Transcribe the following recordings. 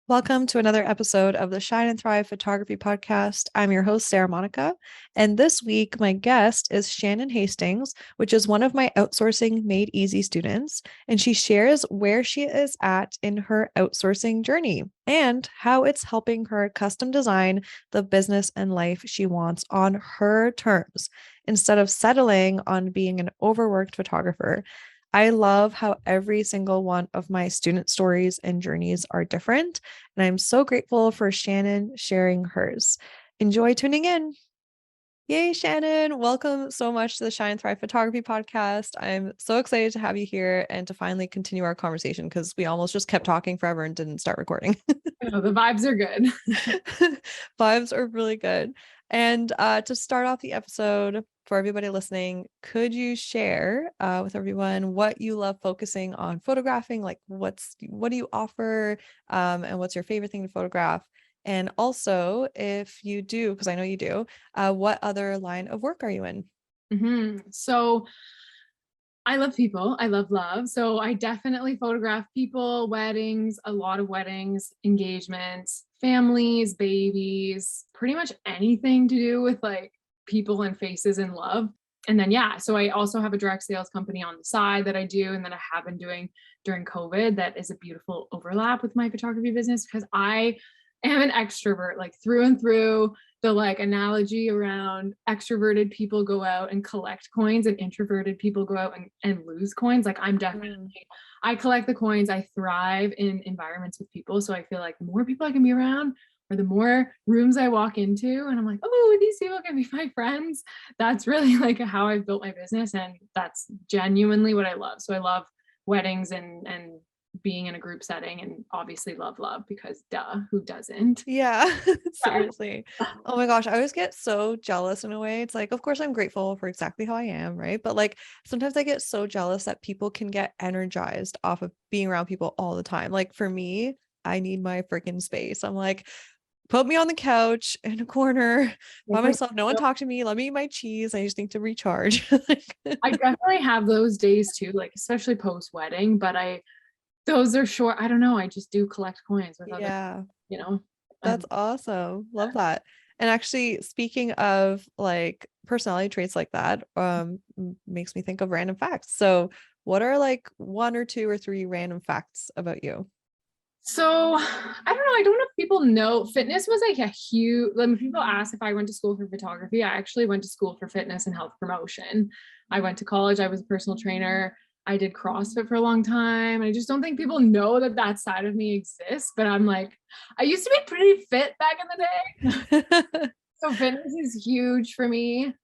Welcome to another episode of the Shine and Thrive Photography Podcast. I'm your host, Sarah Monica. And this week, my guest is Shannon Hastings, which is one of my Outsourcing Made Easy students. And she shares where she is at in her outsourcing journey and how it's helping her custom design the business and life she wants on her terms instead of settling on being an overworked photographer. I love how every single one of my student stories and journeys are different. And I'm so grateful for Shannon sharing hers. Enjoy tuning in. Yay, Shannon. Welcome so much to the Shine and Thrive Photography Podcast. I'm so excited to have you here and to finally continue our conversation because we almost just kept talking forever and didn't start recording. Oh, the vibes are good. Vibes are really good. And to start off the episode, for everybody listening, could you share with everyone what you love focusing on photographing? Like what do you offer? And what's your favorite thing to photograph? And also, if you do, because I know you do, what other line of work are you in? So I love people. I love love. So I definitely photograph people, weddings, a lot of weddings, engagements, families, babies, pretty much anything to do with like people and faces and love. And then, yeah, so I also have a direct sales company on the side that I do. And then I have been doing during COVID. That is a beautiful overlap with my photography business because I am an extrovert, like through and through. The like analogy around extroverted people go out and collect coins and introverted people go out and lose coins. Like I'm definitely, I collect the coins. I thrive in environments with people. So I feel like the more people I can be around or the more rooms I walk into and I'm like, oh, these people can be my friends. That's really like how I've built my business. And that's genuinely what I love. So I love weddings and being in a group setting and obviously love because duh, who doesn't? Yeah, seriously. Oh my gosh, I always get so jealous in a way. It's like, of course, I'm grateful for exactly how I am, right? But like sometimes I get so jealous that people can get energized off of being around people all the time. Like for me, I need my freaking space. I'm like, put me on the couch in a corner by myself. No one talk to me. Let me eat my cheese. I just need to recharge. I definitely have those days too, like especially post wedding, but those are short. I don't know. I just do collect coins with other, Yeah. you know. That's awesome. Love that. And actually, speaking of like personality traits like that, makes me think of random facts. So, what are like one or two or three random facts about you? So I don't know. I don't know if people know fitness was like a huge, when people ask if I went to school for photography, I actually went to school for fitness and health promotion. I went to college. I was a personal trainer. I did CrossFit for a long time. I just don't think people know that that side of me exists. But I'm like, I used to be pretty fit back in the day. So fitness is huge for me.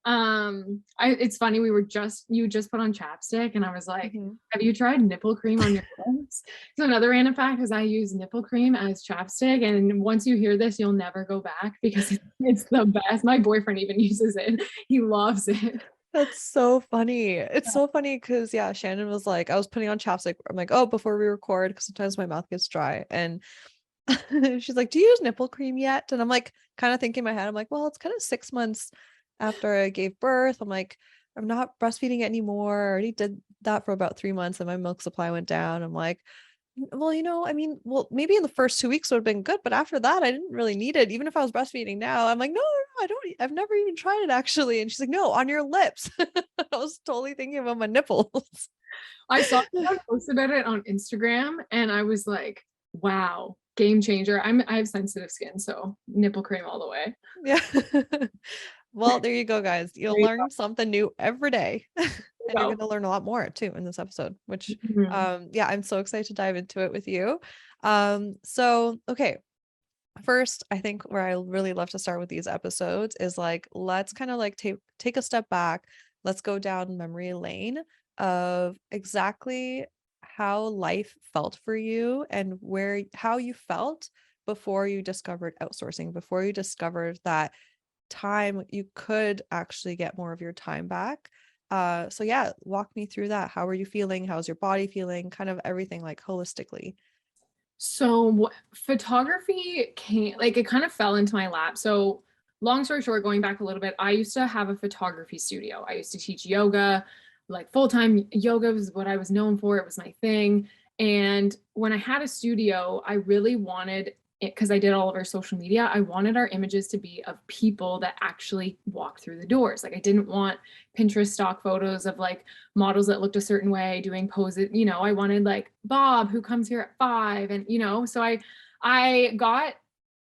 It's funny, you just put on chapstick and I was like, Mhm. have you tried nipple cream on your lips? So another random fact is I use nipple cream as chapstick. And once you hear this, you'll never go back because it's the best. My boyfriend even uses it. He loves it. That's so funny. It's so funny because yeah, Shannon was like, I was putting on chapstick. I'm like, oh, before we record, because sometimes my mouth gets dry. And she's like, do you use nipple cream yet? And I'm like, kind of thinking in my head, I'm like, well, it's kind of 6 months after I gave birth. I'm like, I'm not breastfeeding anymore. I already did that for about 3 months and my milk supply went down. I'm like, well, I mean, well, maybe in the first 2 weeks would have been good, but after that, I didn't really need it. Even if I was breastfeeding now, I'm like, no, I don't, I've never even tried it actually. And she's like, no, on your lips. I was totally thinking about my nipples. I saw someone post about it on Instagram and I was like, wow, game changer. I have sensitive skin, so nipple cream all the way. Yeah. Well, there you go, guys. You'll learn something new every day. And you're going to learn a lot more too in this episode, which yeah, I'm so excited to dive into it with you. So okay, first, I think where I really love to start with these episodes is like let's kind of like take a step back. Let's go down memory lane of exactly how life felt for you and where how you felt before you discovered outsourcing, before you discovered that time you could actually get more of your time back. So yeah, walk me through that. How are you feeling? How's your body feeling? Kind of everything like holistically. So photography came like it kind of fell into my lap. So long story short, going back a little bit, I used to have a photography studio. I used to teach yoga, like full-time yoga was what I was known for. It was my thing. And when I had a studio, I really wanted because I did all of our social media, I wanted our images to be of people that actually walk through the doors. Like I didn't want Pinterest stock photos of like models that looked a certain way doing poses. I wanted like Bob who comes here at 5, and so I got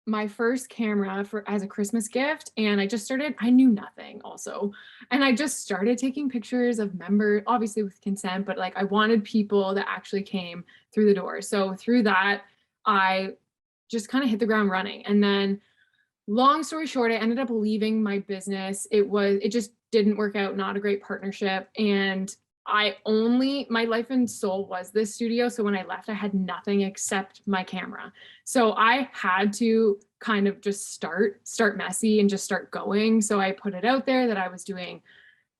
my first camera for as a Christmas gift, and I knew nothing also. And I just started taking pictures of members, obviously with consent, but like I wanted people that actually came through the door. So through that, I just kind of hit the ground running. And then long story short, I ended up leaving my business. It just didn't work out, not a great partnership. And my life and soul was this studio. So when I left, I had nothing except my camera. So I had to kind of just start messy and just start going. So I put it out there that I was doing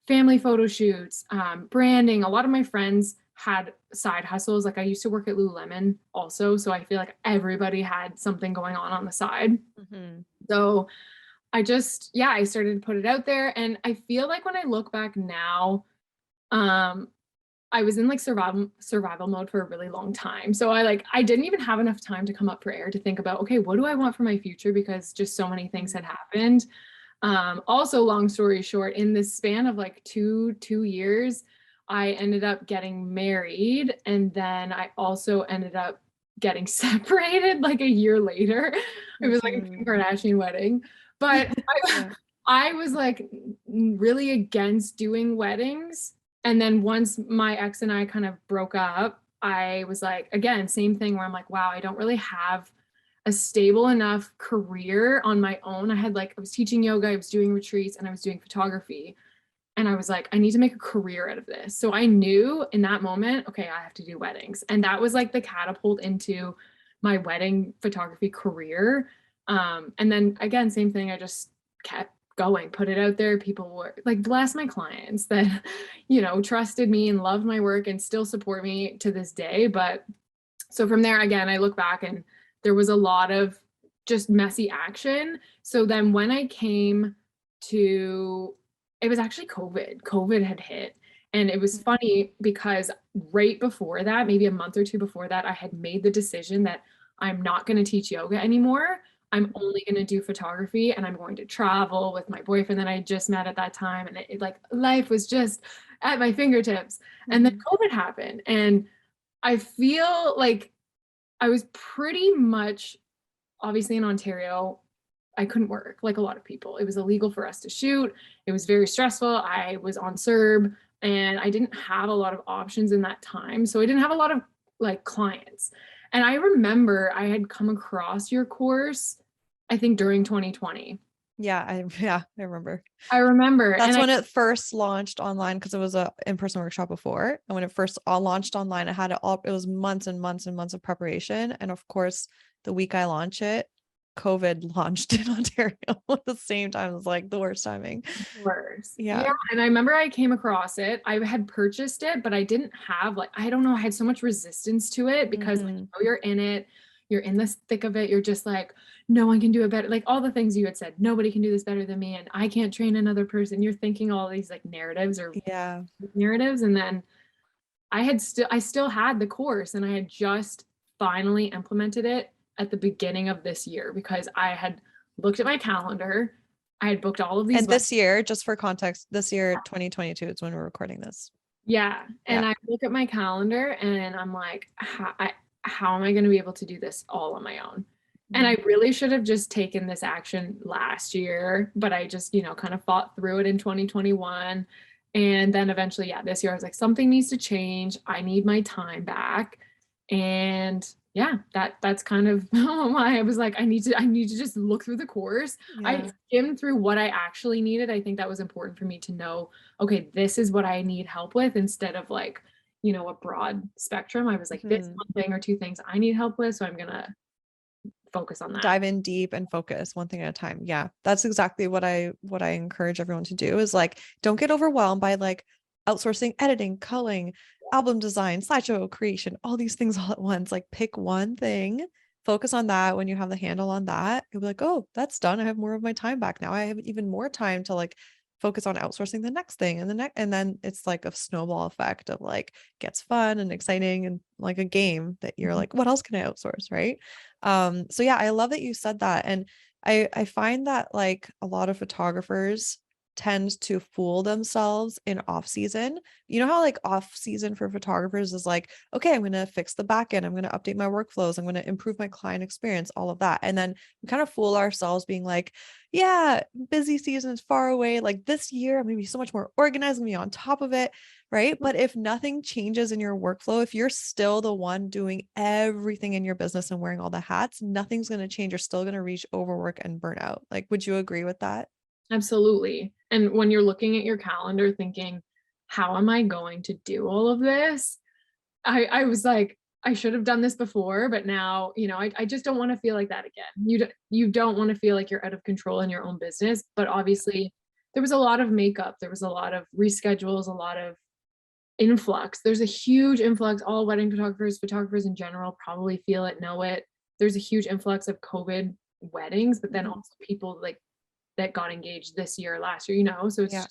family photo shoots, branding. A lot of my friends had side hustles. Like I used to work at Lululemon also. So I feel like everybody had something going on the side. Mm-hmm. So I started to put it out there. And I feel like when I look back now, I was in like survival mode for a really long time. So I didn't even have enough time to come up for air to think about, okay, what do I want for my future? Because just so many things had happened. Also, long story short, in this span of like two years, I ended up getting married, and then I also ended up getting separated like a year later. It was like a Kim Kardashian wedding. But I was like really against doing weddings. And then once my ex and I kind of broke up, I was like, again, same thing where I'm like, wow, I don't really have a stable enough career on my own. I was teaching yoga, I was doing retreats, and I was doing photography. And I was like, I need to make a career out of this. So I knew in that moment, okay, I have to do weddings. And that was like the catapult into my wedding photography career. And then again, same thing, I just kept going, put it out there. People were like, bless my clients that, trusted me and loved my work and still support me to this day. But so from there, again, I look back and there was a lot of just messy action. So then when I came to, it was actually COVID had hit. And it was funny because right before that, maybe a month or two before that, I had made the decision that I'm not going to teach yoga anymore. I'm only going to do photography, and I'm going to travel with my boyfriend that I just met at that time. And it like life was just at my fingertips. And then COVID happened. And I feel like I was pretty much, obviously in Ontario, I couldn't work like a lot of people. It was illegal for us to shoot. It was very stressful. I was on CERB, and I didn't have a lot of options in that time. So I didn't have a lot of like clients. And I remember I had come across your course, I think during 2020. Yeah, I remember. I remember. That's when it first launched online, because it was a in-person workshop before. And when it first all launched online, it was months and months and months of preparation. And of course, the week I launched it, COVID launched in Ontario at the same time. It was like the worst timing. Worse. Yeah. And I remember I came across it. I had purchased it, but I didn't have I don't know, I had so much resistance to it because you're in it, you're in the thick of it. You're just like, no one can do it better. Like all the things you had said, nobody can do this better than me. And I can't train another person. You're thinking all these like narratives. And then I still had the course, and I had just finally implemented it at the beginning of this year because I had looked at my calendar. I had booked all of these. And this year, just for context, this year, 2022, is when we're recording this. Yeah. And I look at my calendar and I'm like, how am I going to be able to do this all on my own? And I really should have just taken this action last year, but I just, kind of fought through it in 2021. And then eventually, this year I was like, something needs to change. I need my time back. And that's kind of why I was like, I need to just look through the course. I skimmed through what I actually needed. I think that was important for me to know, okay, this is what I need help with, instead of like, a broad spectrum. I was like, this one thing or two things I need help with. So I'm going to focus on that. Dive in deep and focus one thing at a time. Yeah. That's exactly what I encourage everyone to do, is like, don't get overwhelmed by like outsourcing editing, culling, album design, slideshow creation, all these things all at once. Like pick one thing, focus on that. When you have the handle on that, you'll be like, oh, that's done. I have more of my time back now. I have even more time to like focus on outsourcing the next thing and the next, and then it's like a snowball effect of like gets fun and exciting and like a game that you're like, what else can I outsource, right? So yeah, I love that you said that. And I find that like a lot of photographers tend to fool themselves in off season. You know how like off season for photographers is like, okay, I'm going to fix the back end. I'm going to update my workflows. I'm going to improve my client experience, all of that. And then we kind of fool ourselves being like, yeah, busy season is far away. Like this year, I'm going to be so much more organized and be on top of it. Right. But if nothing changes in your workflow, if you're still the one doing everything in your business and wearing all the hats, nothing's going to change. You're still going to reach overwork and burnout. Like, would you agree with that? Absolutely. And when you're looking at your calendar thinking, how am I going to do all of this? I was like, I should have done this before, but now, I just don't want to feel like that again. You don't want to feel like you're out of control in your own business, but obviously there was a lot of makeup, there was a lot of reschedules, a lot of influx. There's a huge influx. All wedding photographers in general probably feel it, know it. There's a huge influx of COVID weddings, but then also people like that got engaged this year, last year, so Yeah.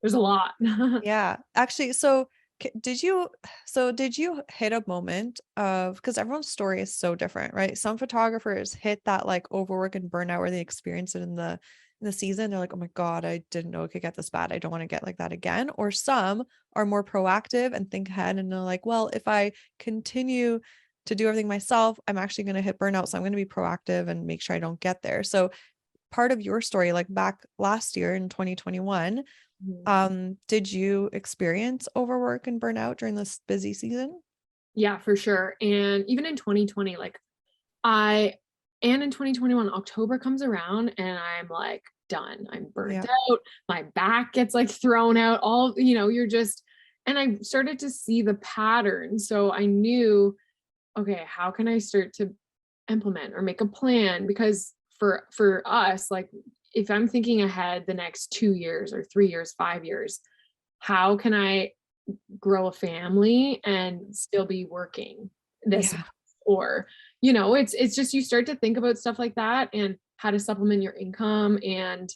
there's a lot. Yeah. Actually, so did you hit a moment of, because everyone's story is so different, right? Some photographers hit that like overwork and burnout where they experience it in the season. They're like, oh my God, I didn't know it could get this bad. I don't want to get like that again. Or some are more proactive and think ahead and they're like, well, if I continue to do everything myself, I'm actually going to hit burnout. So I'm going to be proactive and make sure I don't get there. So part of your story, like back last year in 2021, did you experience overwork and burnout during this busy season? Yeah, for sure. And even in 2020, I and in 2021, October comes around and I'm like done. I'm burnt Yeah. out. My back gets like thrown out. You're just, and I started to see the pattern. So I knew, okay, how can I start to implement or make a plan? Because for us, like if I'm thinking ahead the next 2 years or 3 years, 5 years, how can I grow a family and still be working this Yeah. or it's just you start to think about stuff like that and how to supplement your income and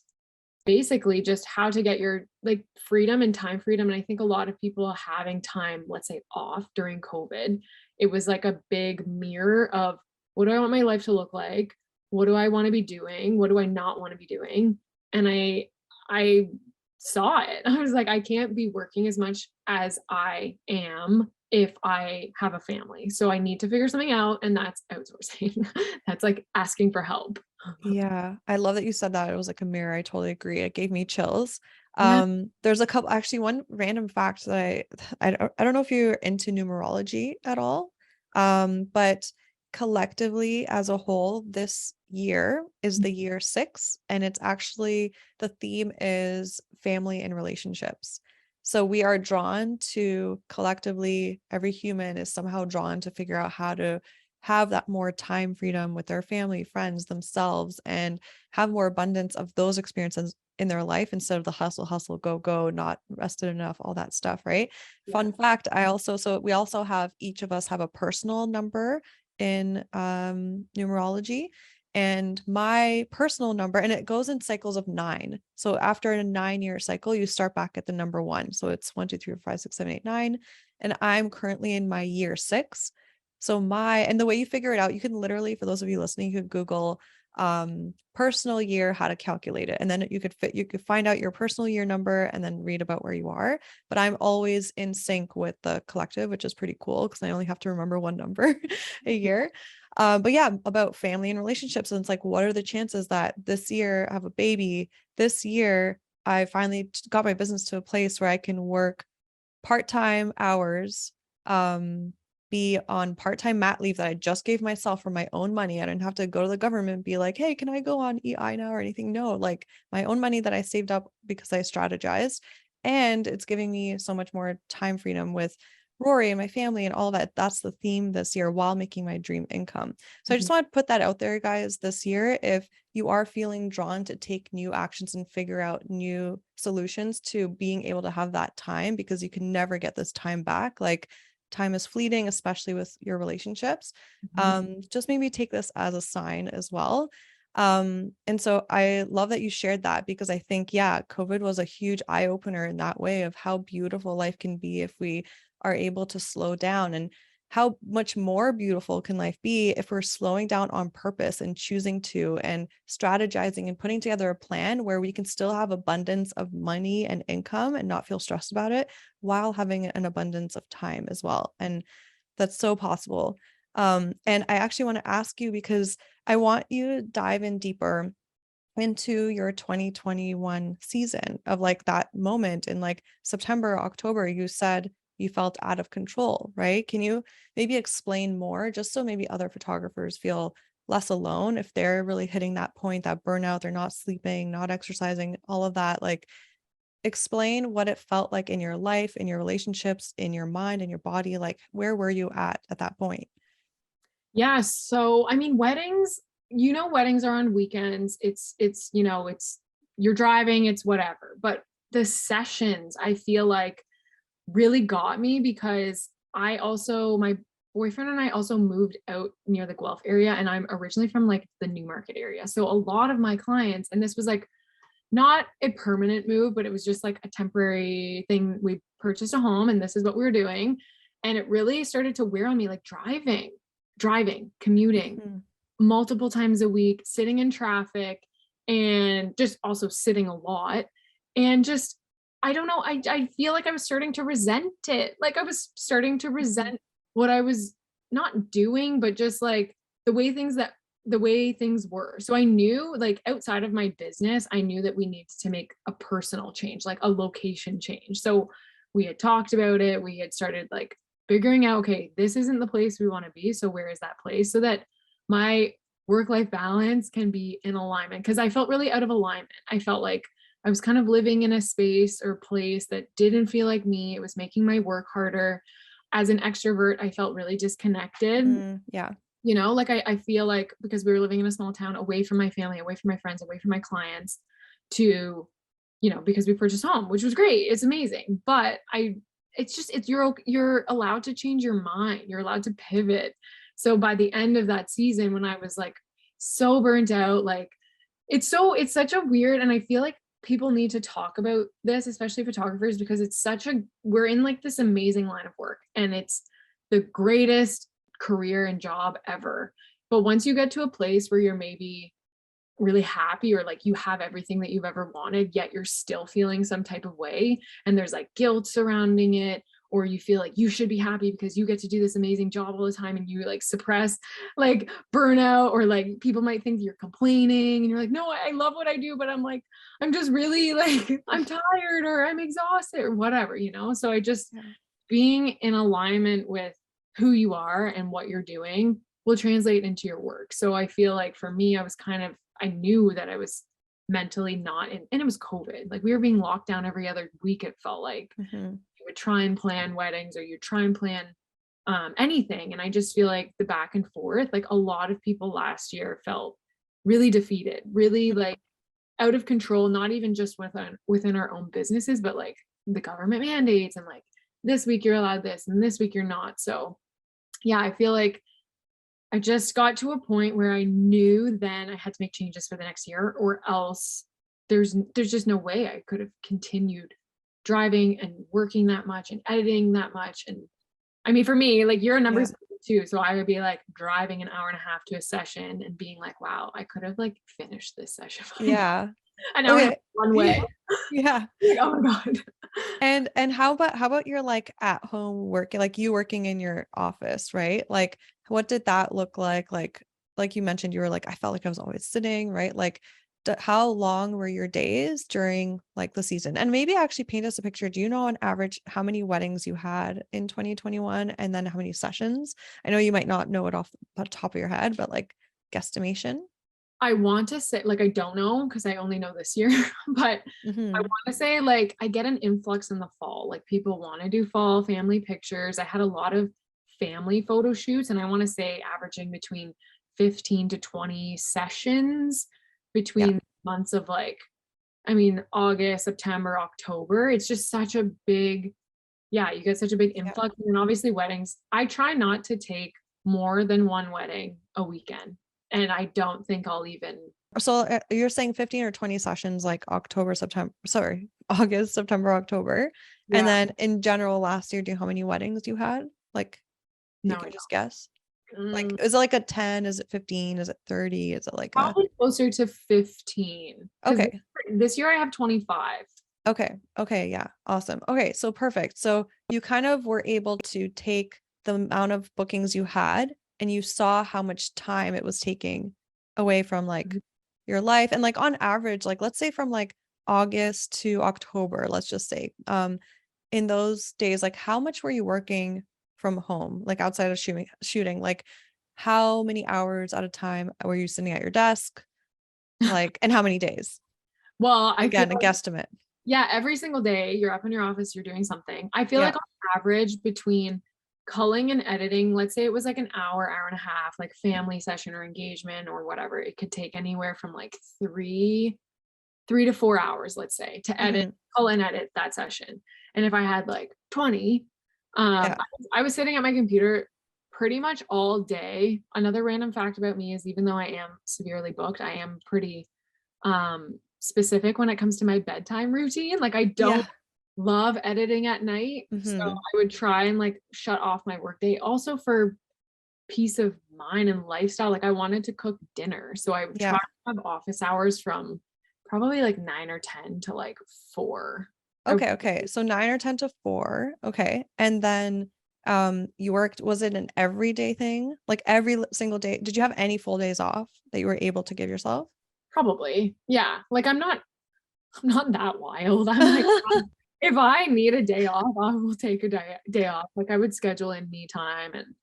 basically just how to get your like freedom and time freedom. And I think a lot of people having time, let's say off during COVID, it was like a big mirror of what do I want my life to look like? What do I want to be doing? What do I not want to be doing? And I saw it. I was like, I can't be working as much as I am if I have a family. So I need to figure something out. And that's outsourcing. That's like asking for help. Yeah. I love that you said that. It was like a mirror. I totally agree. It gave me chills. Yeah. There's a couple, actually one random fact that I don't know if you're into numerology at all. But collectively as a whole, this year is the year 6, and it's actually the theme is family and relationships. So we are drawn to collectively, every human is somehow drawn to figure out how to have that more time freedom with their family, friends, themselves, and have more abundance of those experiences in their life instead of the hustle, hustle, go, go, not rested enough, all that stuff, right? Yeah. Fun fact, so we also have, each of us have a personal number in numerology. And my personal number, and it goes in cycles of 9. So after a 9-year cycle, you start back at the number 1. So it's 1, 2, 3, 4, 5, 6, 7, 8, 9. And I'm currently in my year 6. So and the way you figure it out, you can literally, for those of you listening, you could Google personal year, how to calculate it. And then you could find out your personal year number and then read about where you are. But I'm always in sync with the collective, which is pretty cool because I only have to remember one number a year. But yeah, about family and relationships. And it's like, what are the chances that this year I have a baby? This year, I finally got my business to a place where I can work part-time hours, be on part-time mat leave that I just gave myself for my own money. I didn't have to go to the government and be like, hey, can I go on EI now or anything? No, like my own money that I saved up because I strategized. And it's giving me so much more time freedom with Rory and my family and all that. That's the theme this year while making my dream income. So I just want to put that out there, guys, this year. If you are feeling drawn to take new actions and figure out new solutions to being able to have that time, because you can never get this time back. Like time is fleeting, especially with your relationships. Just maybe take this as a sign as well. And so I love that you shared that, because I think, yeah, COVID was a huge eye opener in that way of how beautiful life can be if we are able to slow down, and how much more beautiful can life be if we're slowing down on purpose and choosing to, and strategizing and putting together a plan where we can still have abundance of money and income and not feel stressed about it, while having an abundance of time as well. And that's so possible. And I actually want to ask you, because I want you to dive in deeper into your 2021 season of like that moment in like September, October. You said you felt out of control, right? Can you maybe explain more, just so maybe other photographers feel less alone if they're really hitting that point, that burnout, they're not sleeping, not exercising, all of that? Like, explain what it felt like in your life, in your relationships, in your mind, in your body. Like, where were you at that point? Yeah. So, I mean, weddings, weddings are on weekends. It's you're driving, it's whatever. But the sessions, I feel like really got me because my boyfriend and I also moved out near the Guelph area, and I'm originally from like the Newmarket area. So a lot of my clients, and this was like not a permanent move, but it was just like a temporary thing. We purchased a home and this is what we were doing. And it really started to wear on me, like driving, commuting Mhm. multiple times a week, sitting in traffic, and just also sitting a lot. And just, I don't know, I feel like I was starting to resent it. Like I was starting to Mhm. resent what I was not doing, but just like the way things were. So I knew, like, outside of my business, I knew that we needed to make a personal change, like a location change. So we had talked about it. We had started like figuring out, okay, this isn't the place we want to be. So where is that place? So that my work life balance can be in alignment. Cause I felt really out of alignment. I felt like I was kind of living in a space or place that didn't feel like me. It was making my work harder. As an extrovert, I felt really disconnected. Yeah. Like I feel like because we were living in a small town, away from my family, away from my friends, away from my clients, to, because we purchased a home, which was great. It's amazing. But you're allowed to change your mind. You're allowed to pivot. So by the end of that season, when I was like so burnt out, like it's such a weird, and I feel like people need to talk about this, especially photographers, because we're in like this amazing line of work, and it's the greatest career and job ever. But once you get to a place where you're maybe really happy, or like you have everything that you've ever wanted, yet you're still feeling some type of way, and there's like guilt surrounding it, or you feel like you should be happy because you get to do this amazing job all the time, and you like suppress like burnout, or like people might think you're complaining, and you're like, no, I love what I do, but I'm like, I'm just really like, I'm tired, or I'm exhausted, or whatever, so I just, Yeah. being in alignment with who you are and what you're doing will translate into your work. So I feel like for me, I knew that I was mentally not in, and it was COVID. Like we were being locked down every other week. It felt like Mhm. you would try and plan weddings, or you try and plan anything. And I just feel like the back and forth, like a lot of people last year felt really defeated, really like out of control, not even just within our own businesses, but like the government mandates, and like this week you're allowed this and this week you're not. So yeah, I feel like I just got to a point where I knew then I had to make changes for the next year, or else there's just no way I could have continued driving and working that much and editing that much. And I mean, for me, like you're a Yeah. numbers person too, so I would be like driving an hour and a half to a session and being like, wow, I could have like finished this session by Yeah. an hour and a half Okay. one way. Yeah. Like, oh my god. And how about your like at home work, like you working in your office, right? Like, what did that look like? Like you mentioned, you were like, I felt like I was always sitting, right? Like, how long were your days during like the season? And maybe actually paint us a picture. Do you know on average how many weddings you had in 2021, and then how many sessions? I know you might not know it off the top of your head, but like guesstimation. I want to say, like, I don't know because I only know this year, but I Hmm. want to say, like, I get an influx in the fall. Like, people want to do fall family pictures. I had a lot of family photo shoots, and I want to say averaging between 15 to 20 sessions Yeah. between months of like, I mean, August, September, October. It's just such a big, yeah, you get such a big Yeah. influx. And obviously, weddings, I try not to take more than one wedding a weekend. And I don't think I'll even. So you're saying 15 or 20 sessions, like August, September, October. And Yeah. then in general, last year, do you know how many weddings you had? Like, you No, I can just guess. don't. Like, is it like a 10? Is it 15? Is it 30? Is it like a, Probably closer to 15. Because okay. this year I have 25. Okay. Okay. Yeah. Awesome. Okay. So perfect. So you kind of were able to take the amount of bookings you had and you saw how much time it was taking away from like Mhm. your life. And like on average, like let's say from like August to October, let's just say, in those days, like how much were you working from home, like outside of shooting, like how many hours at a time were you sitting at your desk? Like, and how many days? Well, I feel Again, a like, guesstimate. yeah, every single day you're up in your office, you're doing something. I feel Yeah. like on average between culling and editing, let's say it was like an hour and a half, like family session or engagement or whatever, it could take anywhere from like 3 to 4 hours, let's say, to edit, Mhm. cull and edit that session. And if I had like 20, Yeah. I was sitting at my computer pretty much all day. Another random fact about me is even though I am severely booked, I am pretty specific when it comes to my bedtime routine. Like I don't Yeah. love editing at night. So Hmm. I would try and like shut off my workday also for peace of mind and lifestyle. Like I wanted to cook dinner. So I would try Yeah. to have office hours from probably like 9 or 10 to like 4. I, Okay. Okay. So 9 or 10 to 4. Okay. And then you worked, was it an everyday thing? Like every single day? Did you have any full days off that you were able to give yourself? probably. Yeah. Like I'm not that wild. I'm like, if I need a day off, I will take a day off. Like I would schedule in me time and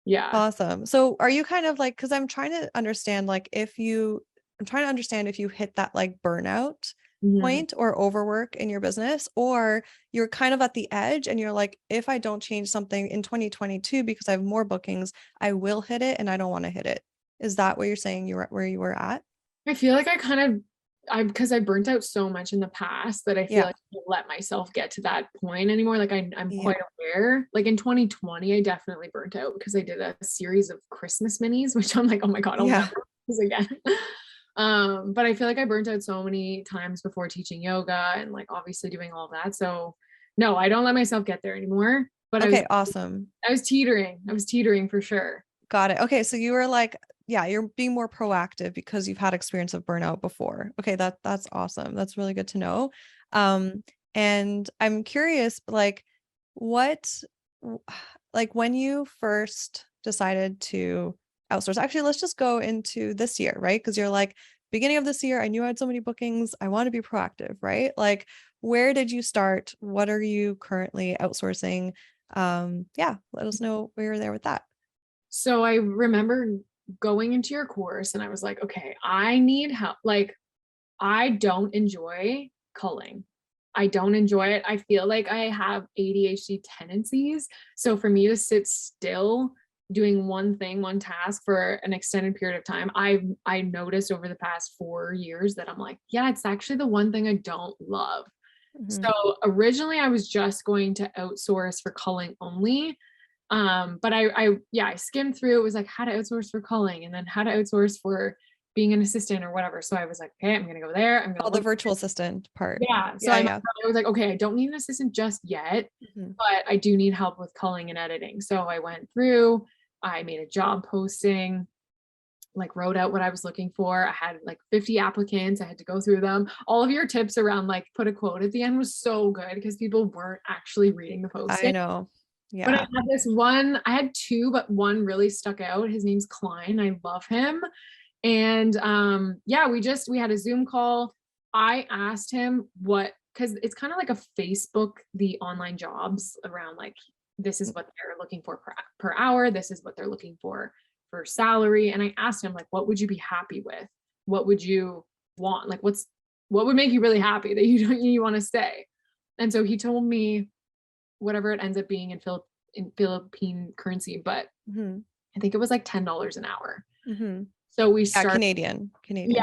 yeah. Awesome. So are you kind of like, because I'm trying to understand if you hit that like burnout Mhm. point or overwork in your business, or you're kind of at the edge and you're like, if I don't change something in 2022 because I have more bookings, I will hit it and I don't want to hit it. Is that what you're saying you were where you were at? I feel like because I burnt out so much in the past that I feel Yeah. like I can't let myself get to that point anymore. Like I'm Yeah. quite aware. Like in 2020, I definitely burnt out because I did a series of Christmas minis, which I'm like, oh my God, I'll never Yeah. do this again. But I feel like I burnt out so many times before teaching yoga and like obviously doing all of that. So no, I don't let myself get there anymore. But Okay, awesome. I was teetering. I was teetering for sure. Got it. Okay, so you were like, yeah, you're being more proactive because you've had experience of burnout before. Okay, that's awesome. That's really good to know. Um, and I'm curious, like, what, w- like, when you first decided to outsource, actually, let's just go into this year, right? Because you're like, beginning of this year, I knew I had so many bookings. I want to be proactive, right? Like, where did you start? What are you currently outsourcing? Yeah, let us know where you're there with that. So I remember going into your course and I was like, okay, I need help. Like, I don't enjoy culling. I don't enjoy it. I feel like I have ADHD tendencies. So for me to sit still doing one thing, one task for an extended period of time, I noticed over the past 4 years that I'm like, yeah, it's actually the one thing I don't love. Mhm. So originally I was just going to outsource for culling only. But I skimmed through. It was like how to outsource for culling and then how to outsource for being an assistant or whatever. So I was like, okay, I'm gonna go there. I'm gonna Oh, the look. virtual assistant part. Yeah. So Yeah, yeah. I was like, okay, I don't need an assistant just yet, Mhm. but I do need help with culling and editing. So I went through, I made a job posting, like wrote out what I was looking for. I had like 50 applicants. I had to go through them. All of your tips around like put a quote at the end was so good because people weren't actually reading the I posting. know. But I Yeah. had this one, I had two, but one really stuck out. His name's Klein. I love him. And yeah, we had a Zoom call. I asked him what, because it's kind of like a Facebook, the online jobs around like this is what they're looking for per hour, this is what they're looking for salary. And I asked him, like, what would you be happy with? What would you want? Like what would make you really happy that you want to stay? And so he told me whatever it ends up being in Philippine currency, but Hmm. I think it was like $10 an hour. Hmm. So we Yeah, started, Canadian. yeah, Canadian.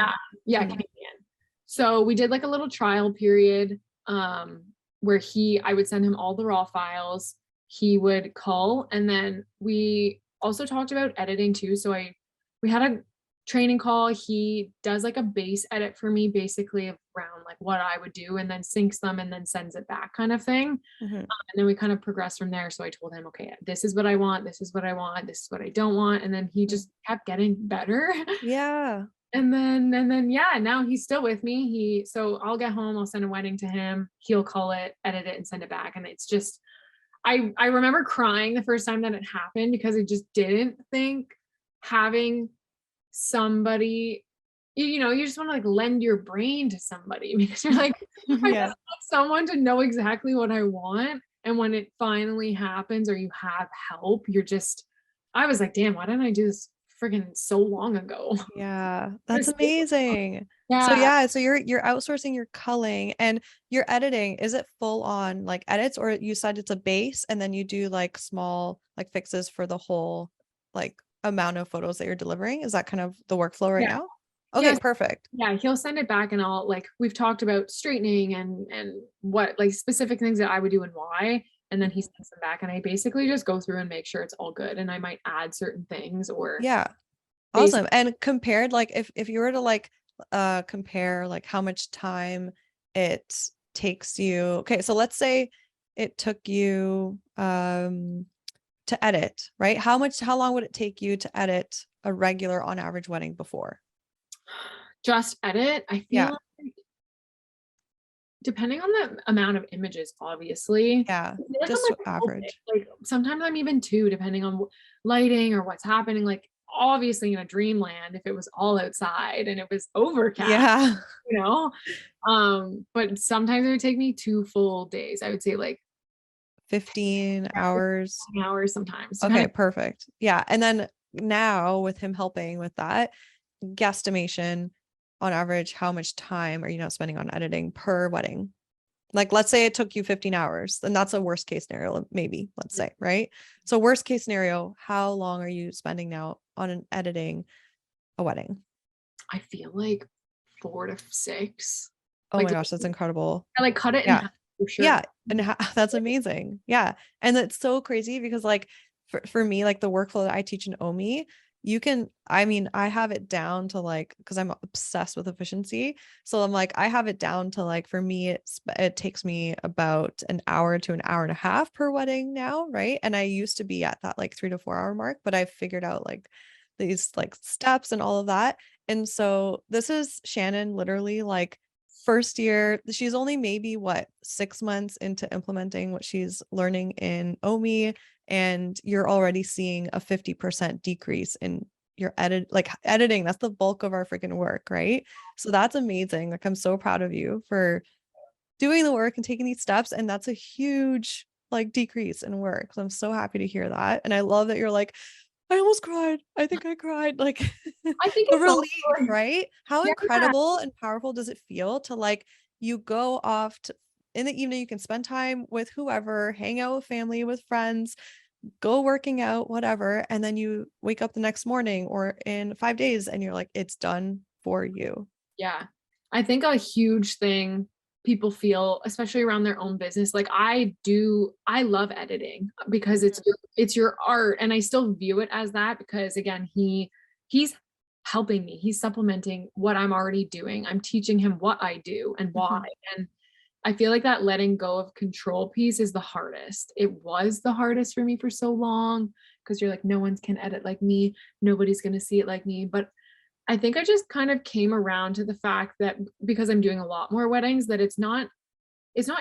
yeah, Hmm. Canadian. So we did like a little trial period where I would send him all the raw files. He would call, and then we also talked about editing too. So we had training call. He does like a base edit for me, basically around like what I would do, and then syncs them and then sends it back, kind of thing. Mhm. And then we kind of progress from there. So I told him, okay, this is what I want, this is what I want, this is what I don't want. And then he Mm. just kept getting better. Yeah. And then yeah, now he's still with me. So I'll get home, I'll send a wedding to him, he'll call it, edit it, and send it back. And it's just, I remember crying the first time that it happened, because I just didn't think having somebody, you just want to like lend your brain to somebody, because you're like, I just Yeah. want someone to know exactly what I want. And when it finally happens, or you have help, I was like, damn, why didn't I do this friggin' so long ago? Yeah. That's Just- amazing. So yeah. yeah, so you're outsourcing your culling and your editing. Is it full on like edits, or you said it's a base and then you do like small like fixes for the whole like amount of photos that you're delivering? Is that kind of the workflow right Yeah. now? Okay, Yes. perfect. Yeah, he'll send it back, and I'll like, we've talked about straightening and what like specific things that I would do and why. And then he sends them back, and I basically just go through and make sure it's all good. And I might add certain things, or Yeah. basically, Awesome. And compared, like if you were to like compare like how much time it takes you. Okay, so let's say it took you to edit, right? How long would it take you to edit a regular on average wedding before? just edit. I Yeah. feel like, depending on the amount of images, obviously. Yeah. I feel like I'm Just like a little bit, average. like sometimes I'm even two, depending on lighting or what's happening. Like obviously in a dreamland, if it was all outside and it was overcast, Yeah. you know. But sometimes it would take me 2 full days. I would say like 15 hours. 10 hours sometimes, depending. Okay, perfect. Yeah. And then now with him helping with that, guesstimation on average, how much time are you now spending on editing per wedding? Like, let's say it took you 15 hours, and that's a worst case scenario, maybe, let's say, right? So, worst case scenario, how long are you spending now on an editing a wedding? I feel like 4 to 6. Oh my Like gosh, that's incredible. I like cut it in Yeah. half for sure. Yeah. And that's amazing. Yeah. And it's so crazy because like for me, like the workflow that I teach in OMI, I mean, I have it down to like, because I'm obsessed with efficiency. So I'm like, I have it down to like, for me, it takes me about an hour to an hour and a half per wedding now. Right. And I used to be at that like 3 to 4 hour mark, but I've figured out like these like steps and all of that. And so this is Shannon literally like first year. She's only maybe what 6 months into implementing what she's learning in OMI, and you're already seeing a 50% decrease in your editing. That's the bulk of our freaking work, right? So that's amazing. Like I'm so proud of you for doing the work and taking these steps, and that's a huge like decrease in work. So I'm so happy to hear that. And I love that you're like, I almost cried. I think I cried. Like I think the it's also relief, like, right? How yeah, incredible and powerful does it feel to like you go off in the evening, you can spend time with whoever, hang out with family, with friends, go working out, whatever. And then you wake up the next morning or in 5 days and you're like, it's done for you. yeah. I think a huge thing people feel, especially around their own business, like I love editing because Mhm. it's your art, and I still view it as that, because again, he's helping me. He's supplementing what I'm already doing. I'm teaching him what I do and why. Mhm. And I feel like that letting go of control piece is the hardest. It was the hardest for me for so long, because you're like, no one can edit like me. Nobody's going to see it like me. But I think I just kind of came around to the fact that, because I'm doing a lot more weddings, that it's not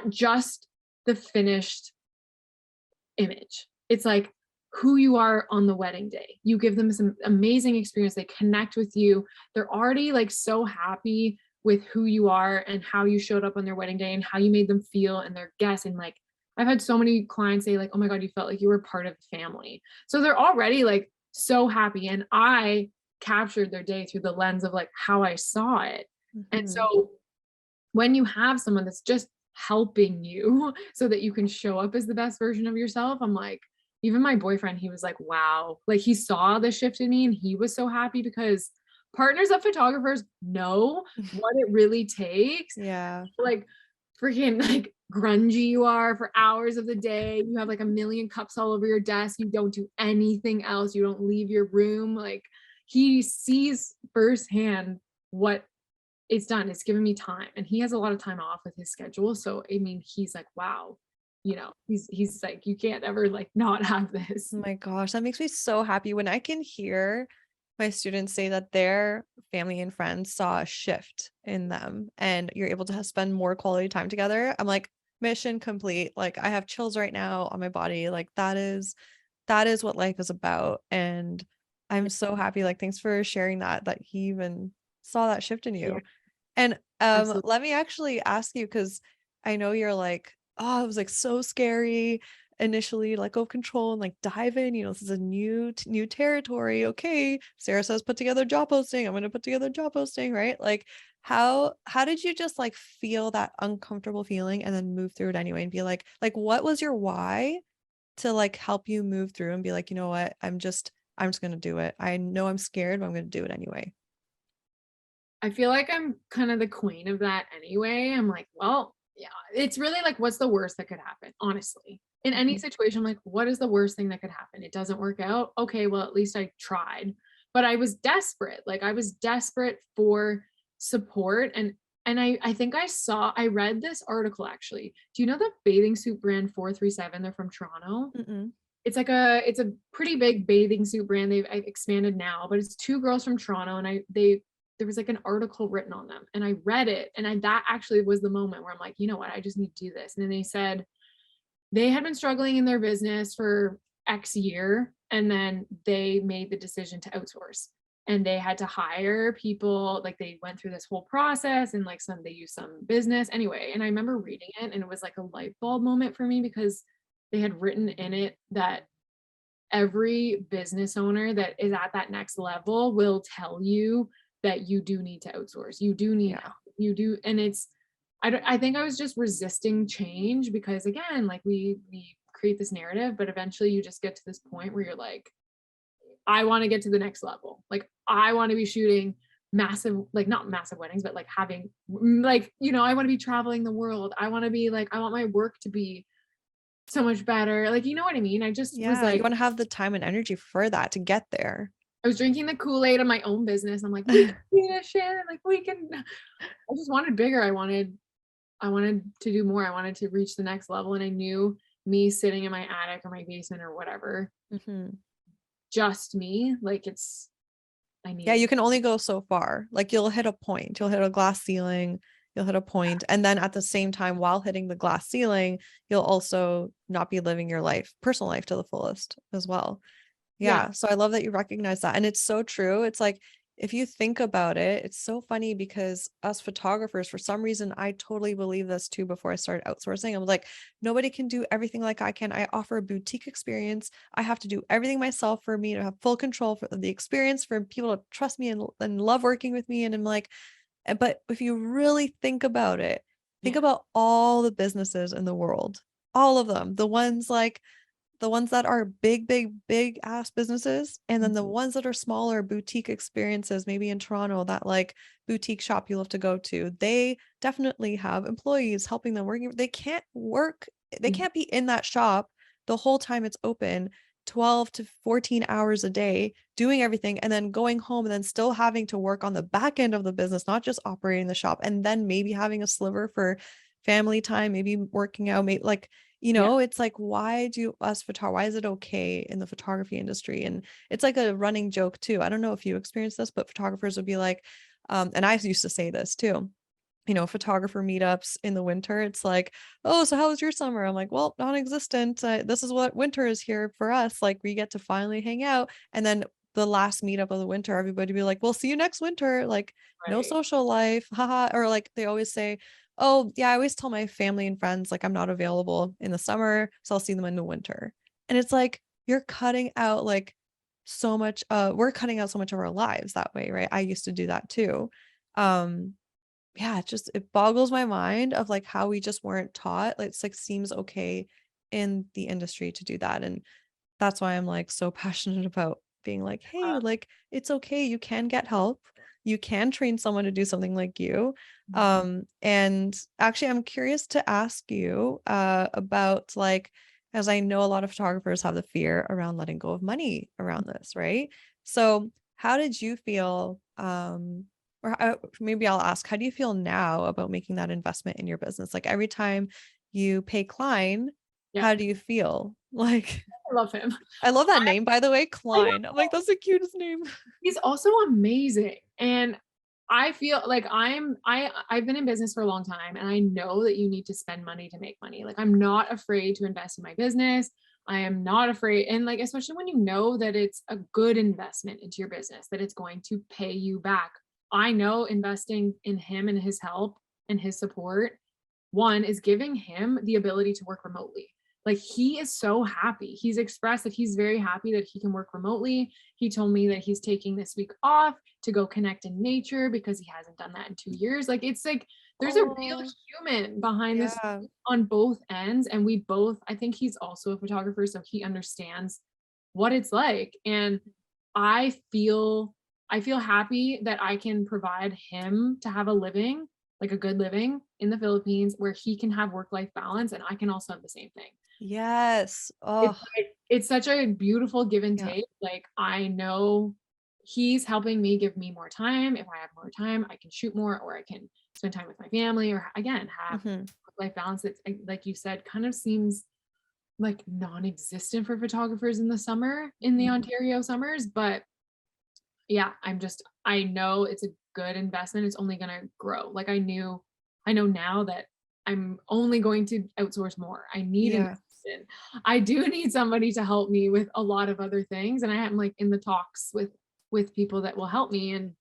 just the finished image. It's like who you are on the wedding day. You give them some amazing experience. They connect with you. They're already like so happy with who you are and how you showed up on their wedding day and how you made them feel and their guests. And like, I've had so many clients say like, oh my God, you felt like you were part of the family. So they're already like so happy. And I captured their day through the lens of like how I saw it. And Mhm. so when you have someone that's just helping you so that you can show up as the best version of yourself, I'm like, even my boyfriend, he was like, wow, like he saw the shift in me and he was so happy, because partners of photographers know what it really takes. Yeah. Like freaking like grungy you are for hours of the day. You have like a million cups all over your desk. You don't do anything else. You don't leave your room. Like he sees firsthand what it's done. It's given me time, and he has a lot of time off with his schedule. So, I mean, he's like, wow, he's like, you can't ever like not have this. Oh my gosh, that makes me so happy when I can hear my students say that their family and friends saw a shift in them and you're able to spend more quality time together. I'm like, mission complete. Like I have chills right now on my body. Like that is what life is about. And I'm Yeah, so happy. Like, thanks for sharing that he even saw that shift in yeah, you. And absolutely. let me actually ask you, because I know you're like, oh, it was like so scary initially, let go of control and like dive in. This is a new territory. Okay, Sarah says put together a job posting. I'm gonna put together a job posting, right? Like, how did you just like feel that uncomfortable feeling and then move through it anyway and be like what was your why to like help you move through and be like, you know what, I'm just gonna do it. I know I'm scared, but I'm gonna do it anyway. I feel like I'm kind of the queen of that anyway. I'm like, well, yeah, it's really like, what's the worst that could happen? Honestly, in any Mhm. situation, I'm like, what is the worst thing that could happen? It doesn't work out. Okay, well, at least I tried. But I was desperate. Like I was desperate for support. And I think I read this article actually. Do you know the bathing suit brand 437? They're from Toronto. Mm-mm. It's a pretty big bathing suit brand. They've expanded now, but it's two girls from Toronto, and there was like an article written on them, and I read it, and that actually was the moment where I'm like, you know what, I just need to do this. And then they said they had been struggling in their business for X year, and then they made the decision to outsource. And they had to hire people, like they went through this whole process, and like they used some business anyway. And I remember reading it, and it was like a light bulb moment for me because they had written in it that every business owner that is at that next level will tell you that you do need to outsource. You do need Yeah. help. You do. And I think I was just resisting change because again, like we create this narrative, but eventually you just get to this point where you're like, I want to get to the next level. Like I want to be shooting massive, like not massive weddings, but like having like, I want to be traveling the world. I want to be like, I want my work to be so much better. Like, you know what I mean? I just was Yeah, you like, want to have the time and energy for that to get there. I was drinking the Kool-Aid of my own business. I'm like, we can do this, Shannon. Like we can. I just wanted bigger. I wanted to do more. I wanted to reach the next level. And I knew me sitting in my attic or my basement or whatever, Mhm. just me, like I Yeah, needed. you can only go so far. Like you'll hit a point, you'll hit a glass ceiling, you'll hit a point, and then at the same time, while hitting the glass ceiling, you'll also not be living your life, personal life to the fullest as well. Yeah. Yeah. So I love that you recognize that. And it's so true. It's like, if you think about it, it's so funny because us photographers, for some reason, I totally believe this too before I started outsourcing. I was like, nobody can do everything like I can. I offer a boutique experience. I have to do everything myself for me to have full control for the experience, for people to trust me and love working with me. And I'm like, but if you really think about it, think Yeah. about all the businesses in the world, all of them, the ones that are big, big, big ass businesses, and then the Mhm. ones that are smaller boutique experiences, maybe in Toronto, that like boutique shop you'll have to go to, they definitely have employees helping them working. They Mhm. can't be in that shop the whole time it's open, 12 to 14 hours a day, doing everything, and then going home and then still having to work on the back end of the business, not just operating the shop, and then maybe having a sliver for family time, maybe working out, maybe like Yeah. it's like, why is it okay in the photography industry? And it's like a running joke too. I don't know if you experience this, but photographers would be like, and I used to say this too, photographer meetups in the winter. It's like, oh, so how was your summer? I'm like, well, non-existent. This is what winter is here for us. Like we get to finally hang out. And then the last meetup of the winter, everybody be like, we'll see you next winter. Like no Right. social life. Haha. Or like they always say, oh yeah, I always tell my family and friends, like I'm not available in the summer. So I'll see them in the winter. And it's like, you're cutting out like so much, we're cutting out so much of our lives that way, right? I used to do that too. Um, yeah, it boggles my mind of like how we just weren't taught. Like, it's like seems okay in the industry to do that. And that's why I'm like so passionate about being like, hey, like it's okay. You can get help. You can train someone to do something like you. Mhm. And actually I'm curious to ask you about like, as I know a lot of photographers have the fear around letting go of money around this, right? So how did you feel? Maybe I'll ask, how do you feel now about making that investment in your business? Like every time you pay Klein, Yeah, how do you feel? Like, I love him. I love that name, by the way, I Klein. I'm like, that's the cutest name. He's also amazing. And I feel like I've been in business for a long time and I know that you need to spend money to make money. Like I'm not afraid to invest in my business. I am not afraid. And like, especially when you know that it's a good investment into your business, that it's going to pay you back. I know investing in him and his help and his support, one is giving him the ability to work remotely. Like he is so happy. He's expressed that he's very happy that he can work remotely. He told me that he's taking this week off to go connect in nature because he hasn't done that in 2 years. Like it's like there's a real Oh, human behind this yeah. on both ends. And we both, I think he's also a photographer, so he understands what it's like. And I feel I feel happy that I can provide him to have a living, like a good living in the Philippines where he can have work-life balance and I can also have the same thing. Yes. It's Oh, like it's such a beautiful give and yeah. take. Like, I know he's helping me give me more time. If I have more time, I can shoot more or I can spend time with my family or again, have Hmm. work-life balance. It's like you said, kind of seems like non-existent for photographers in the summer, in the Ontario summers. But yeah, I know it's a good investment. It's only gonna grow. Like I know now that I'm only going to outsource more. I need an Yeah. assistant. I do need somebody to help me with a lot of other things. And I am like in the talks with people that will help me. And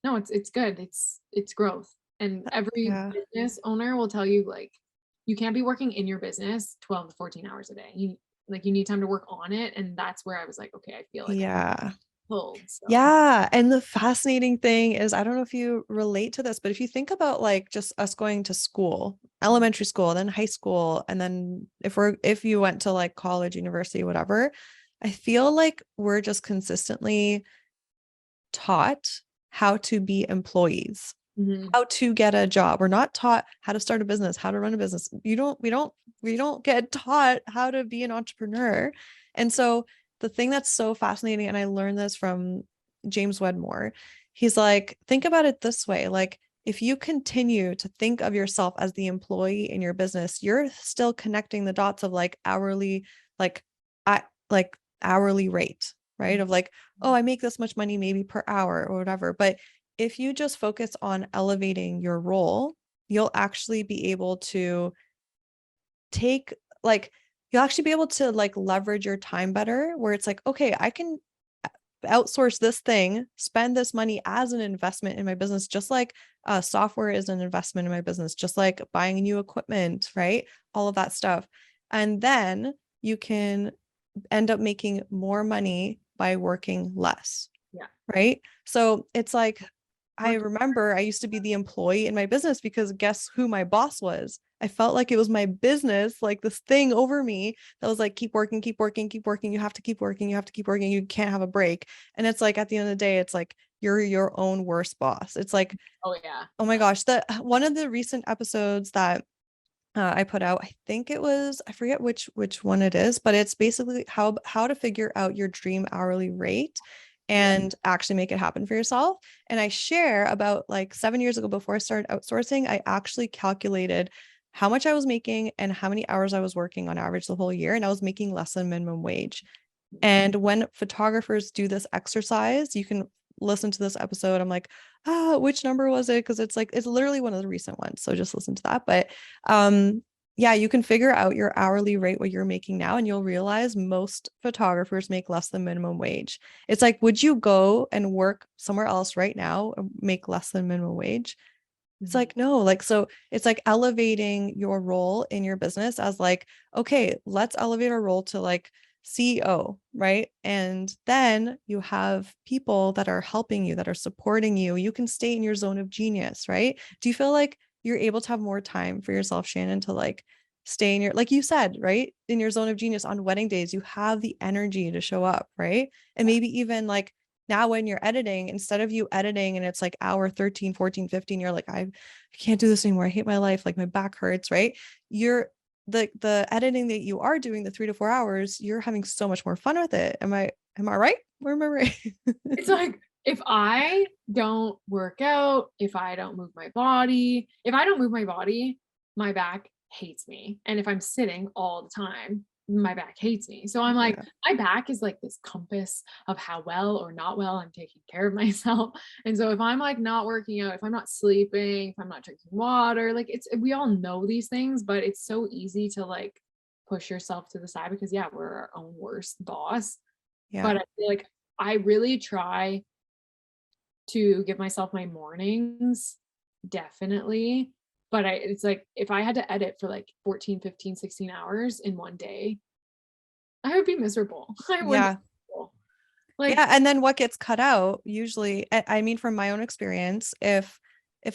no, it's good. It's growth. And every Yeah. business owner will tell you like you can't be working in your business 12 to 14 hours a day. You need time to work on it. And that's where I was like, okay, I feel like I'm Yeah. pulled. So Yeah. And the fascinating thing is, I don't know if you relate to this, but if you think about like just us going to school, elementary school, then high school, and then if you went to like college, university, whatever, I feel like we're just consistently taught how to be employees, mhm. how to get a job. We're not taught how to start a business, how to run a business. We don't get taught how to be an entrepreneur. And so the thing that's so fascinating, and I learned this from James Wedmore, he's like, think about it this way, like if you continue to think of yourself as the employee in your business, you're still connecting the dots of like hourly, like I like hourly rate, right? Of like, oh, I make this much money maybe per hour or whatever. But if you just focus on elevating your role, you'll actually be able to take like you'll actually be able to like leverage your time better where it's like, okay, I can outsource this thing, spend this money as an investment in my business, just like software is an investment in my business, just like buying new equipment, right? All of that stuff. And then you can end up making more money by working less, Yeah. right? So it's like, I Work. remember I used to be the employee in my business because guess who my boss was? I felt like it was my business, like this thing over me that was like, keep working, keep working, keep working. You have to keep working. You have to keep working. You can't have a break. And it's like, at the end of the day, it's like, you're your own worst boss. It's like, Oh yeah. oh my gosh, the one of the recent episodes that I put out, I think it was, I forget which one it is, but it's basically how to figure out your dream hourly rate Yeah. and actually make it happen for yourself. And I share about like 7 years ago before I started outsourcing, I actually calculated how much I was making and how many hours I was working on average the whole year, and I was making less than minimum wage. And when photographers do this exercise, you can listen to this episode. I'm like, which number was it? Because it's like, it's literally one of the recent ones. So just listen to that. But yeah, you can figure out your hourly rate, what you're making now, and you'll realize most photographers make less than minimum wage. It's like, would you go and work somewhere else right now and make less than minimum wage? It's Mhm. like, no, like, so it's like elevating your role in your business as like, okay, let's elevate our role to like CEO, right? And then you have people that are helping you, that are supporting you. You can stay in your zone of genius, right? Do you feel like you're able to have more time for yourself, Shannon, to like stay in your, like you said, right? In your zone of genius on wedding days, you have the energy to show up, right? And maybe even like now when you're editing, instead of you editing and it's like hour 13, 14, 15, you're like, I can't do this anymore. I hate my life. Like my back hurts, right? You're the editing that you are doing, the 3 to 4 hours, you're having so much more fun with it. Am I right? Or am I right? It's like if I don't work out, if I don't move my body, my back hates me. And if I'm sitting all the time, my back hates me. So I'm like, Yeah. my back is like this compass of how well or not well I'm taking care of myself. And so if I'm like not working out, if I'm not sleeping, if I'm not drinking water, like we all know these things, but it's so easy to like push yourself to the side because yeah, we're our own worst boss. Yeah. But I feel like I really try to give myself my mornings, definitely. But it's like if I had to edit for like 14, 15, 16 hours in one day, I would be miserable. I would be Yeah. miserable. Like, Yeah, and then what gets cut out usually, I mean, from my own experience, if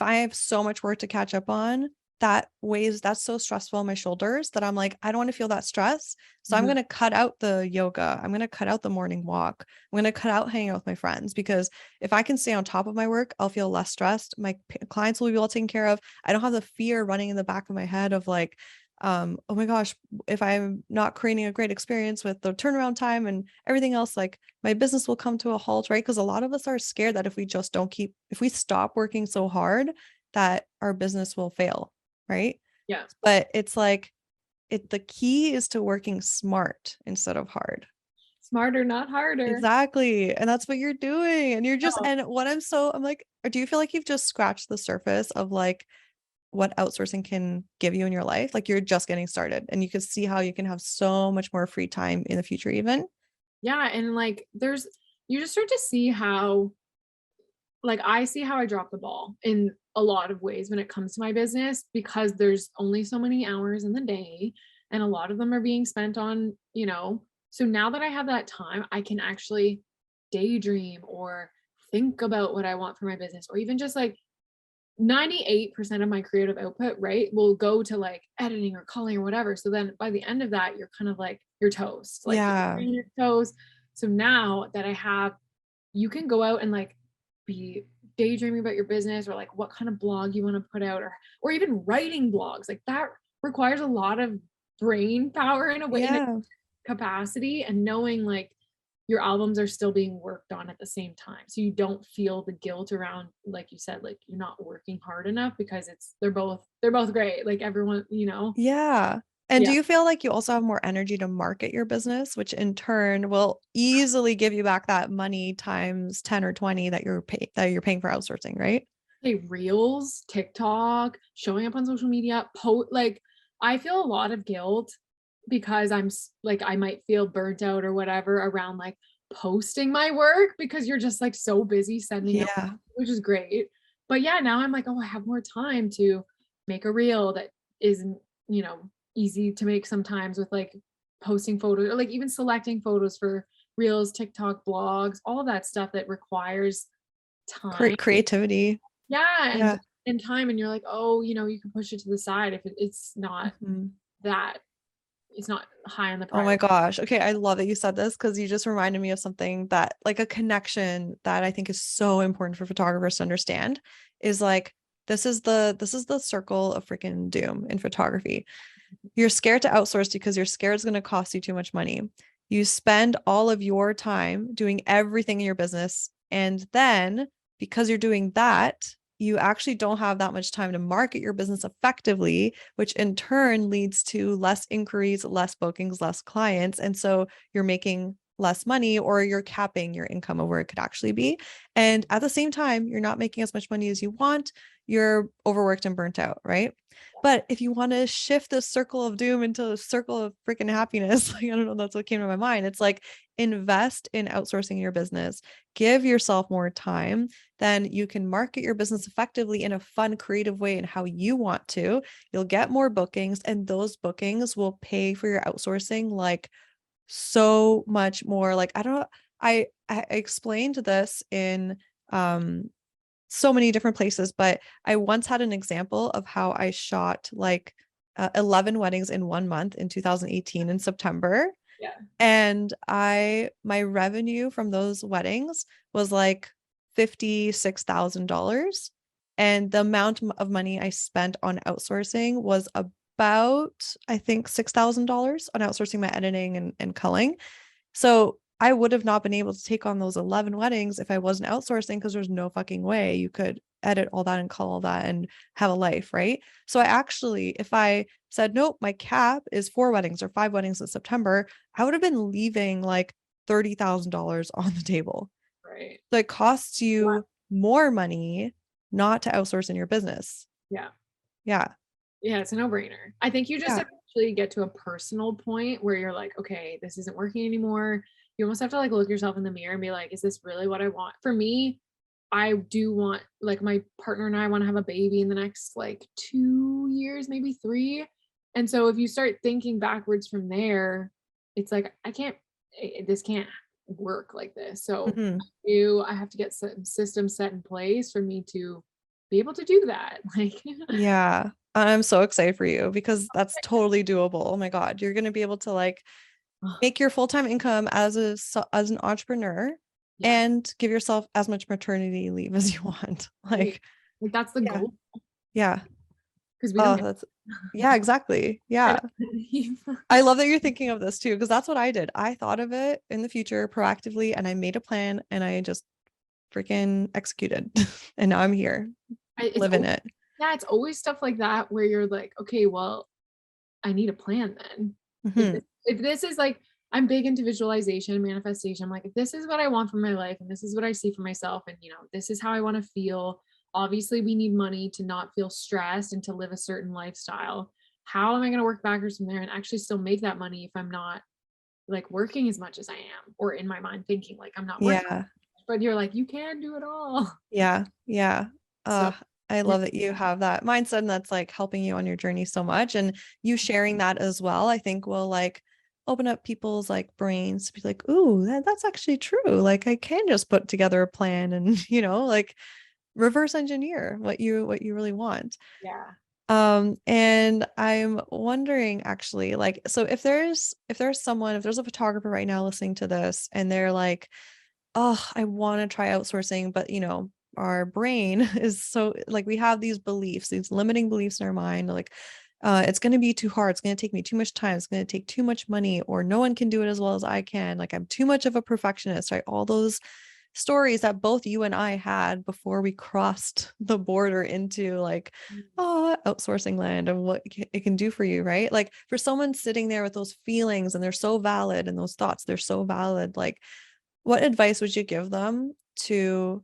I have so much work to catch up on, that's so stressful on my shoulders that I'm like, I don't want to feel that stress. So I'm mhm, going to cut out the yoga. I'm going to cut out the morning walk. I'm going to cut out hanging out with my friends because if I can stay on top of my work, I'll feel less stressed. My clients will be well taken care of. I don't have the fear running in the back of my head of like, oh my gosh, if I'm not creating a great experience with the turnaround time and everything else, like my business will come to a halt, right? Because a lot of us are scared that if we stop working so hard, that our business will fail, right? yeah, But it's like the key is to working smart instead of hard. smarter, not harder. Exactly. And that's what you're doing. And you're just, Oh, and what I'm like, do you feel like you've just scratched the surface of like what outsourcing can give you in your life? Like you're just getting started and you can see how you can have so much more free time in the future, even. yeah. And like, you just start to see how, like, I see how I drop the ball in a lot of ways when it comes to my business because there's only so many hours in the day and a lot of them are being spent on, so now that I have that time, I can actually daydream or think about what I want for my business or even just like 98% of my creative output, right, will go to like editing or calling or whatever. So then by the end of that, you're kind of like you're toast, like Yeah. you're toast. So now that I have, you can go out and like be daydreaming about your business or like what kind of blog you want to put out or even writing blogs. Like that requires a lot of brain power in a way in a Yeah. capacity and knowing like your albums are still being worked on at the same time. So you don't feel the guilt around, like you said, like you're not working hard enough because they're both great. Like everyone. Yeah. And do Yeah. you feel like you also have more energy to market your business, which in turn will easily give you back that money times 10 or 20 that you're paying for outsourcing, right? Hey, reels, TikTok, showing up on social media, like I feel a lot of guilt because like I might feel burnt out or whatever around like posting my work because you're just like so busy sending out, Yeah. which is great. But yeah, now I'm like, oh, I have more time to make a reel that isn't, easy to make sometimes with like posting photos or like even selecting photos for reels, TikTok, blogs, all of that stuff that requires time. Creativity. Yeah, and Yeah. time, and you're like, oh, you can push it to the side if it's not Mhm. that it's not high on the Oh my priority. gosh. Okay. I love that you said this because you just reminded me of something that, like, a connection that I think is so important for photographers to understand is like, this is the circle of freaking doom in photography. You're scared to outsource because you're scared it's going to cost you too much money. You spend all of your time doing everything in your business. And then because you're doing that, you actually don't have that much time to market your business effectively, which in turn leads to less inquiries, less bookings, less clients. And so you're making less money or you're capping your income of where it could actually be. And at the same time, you're not making as much money as you want. You're overworked and burnt out, right? But if you want to shift the circle of doom into a circle of freaking happiness, like I don't know, that's what came to my mind. It's like invest in outsourcing your business, give yourself more time, then you can market your business effectively in a fun, creative way and how you want to. You'll get more bookings, and those bookings will pay for your outsourcing like so much more. Like I don't know, I explained this in so many different places, but I once had an example of how I shot like 11 weddings in 1 month in 2018 in September. Yeah. And my revenue from those weddings was like $56,000. And the amount of money I spent on outsourcing was about, I think, $6,000 on outsourcing my editing and culling. So I would have not been able to take on those 11 weddings if I wasn't outsourcing, because there's no fucking way you could edit all that and call all that and have a life, right? So I actually, if I said, nope, my cap is 4 weddings or 5 weddings in September, I would have been leaving like $30,000 on the table. Right. So it costs Wow. you more money not to outsource in your business. Yeah. Yeah. Yeah, it's a no-brainer. I think you just Yeah. eventually get to a personal point where you're like, okay, this isn't working anymore. You almost have to like look yourself in the mirror and be like, is this really what I want? For me, I do want, like, my partner and I want to have a baby in the next like 2 years, maybe 3. And so if you start thinking backwards from there, it's like I can't, this can't work like this. So Mhm. I have to get some systems set in place for me to be able to do that. Like, Yeah. I'm so excited for you because that's totally doable. Oh my God. You're going to be able to like make your full-time income as as an entrepreneur yeah, and give yourself as much maternity leave as you want. right. Like, Like that's the yeah. goal Yeah. because we don't Oh, get that's yeah, exactly. Yeah. leave. I love that you're thinking of this too, because that's what I did. I thought of it in the future proactively and I made a plan and I just freaking executed. And now I'm here It's living it. yeah, it's always stuff like that where you're like, okay, well, I need a plan then. Hmm. If this is like, I'm big into visualization, manifestation. I'm like, if this is what I want for my life and this is what I see for myself, and this is how I want to feel. Obviously, we need money to not feel stressed and to live a certain lifestyle. How am I going to work backwards from there and actually still make that money if I'm not like working as much as I am, or in my mind thinking like I'm not working, Yeah. but you're like, you can do it all. Yeah. Yeah. So I yeah, love that you have that mindset and that's like helping you on your journey so much. And you sharing that as well, I think will like open up people's like brains to be like, ooh, that's actually true. Like I can just put together a plan and, like reverse engineer what you really want. yeah. And I'm wondering actually, like, so if there's a photographer right now listening to this and they're like, oh, I want to try outsourcing, but our brain is so like we have these beliefs, these limiting beliefs in our mind, like it's going to be too hard, it's going to take me too much time, it's going to take too much money, or no one can do it as well as I can, like I'm too much of a perfectionist, right? All those stories that both you and I had before we crossed the border into like outsourcing land and what it can do for you, right? Like for someone sitting there with those feelings and they're so valid and those thoughts, they're so valid, like what advice would you give them to